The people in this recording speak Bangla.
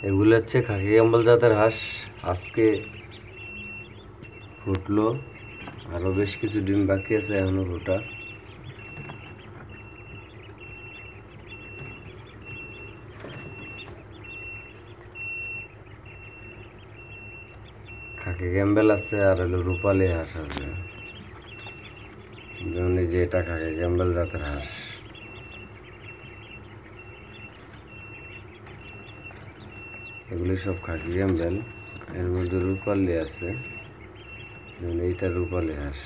এগুলো হচ্ছে খাকি ক্যাম্বেল জাতের হাঁস। আজকে ফুটলো, আরো বেশ কিছু ডিম বাকি আছে এখনো ফোটা। খাকি ক্যাম্বেল আছে আর হলো রূপালী হাঁস আছে, যেমন এই যে এটা খাকি ক্যাম্বেল জাতের হাঁস। এগুলি সব খাকি ক্যাম্বেল, এর মধ্যে রূপালী আছে, যেমন এইটা রূপালী হাঁস।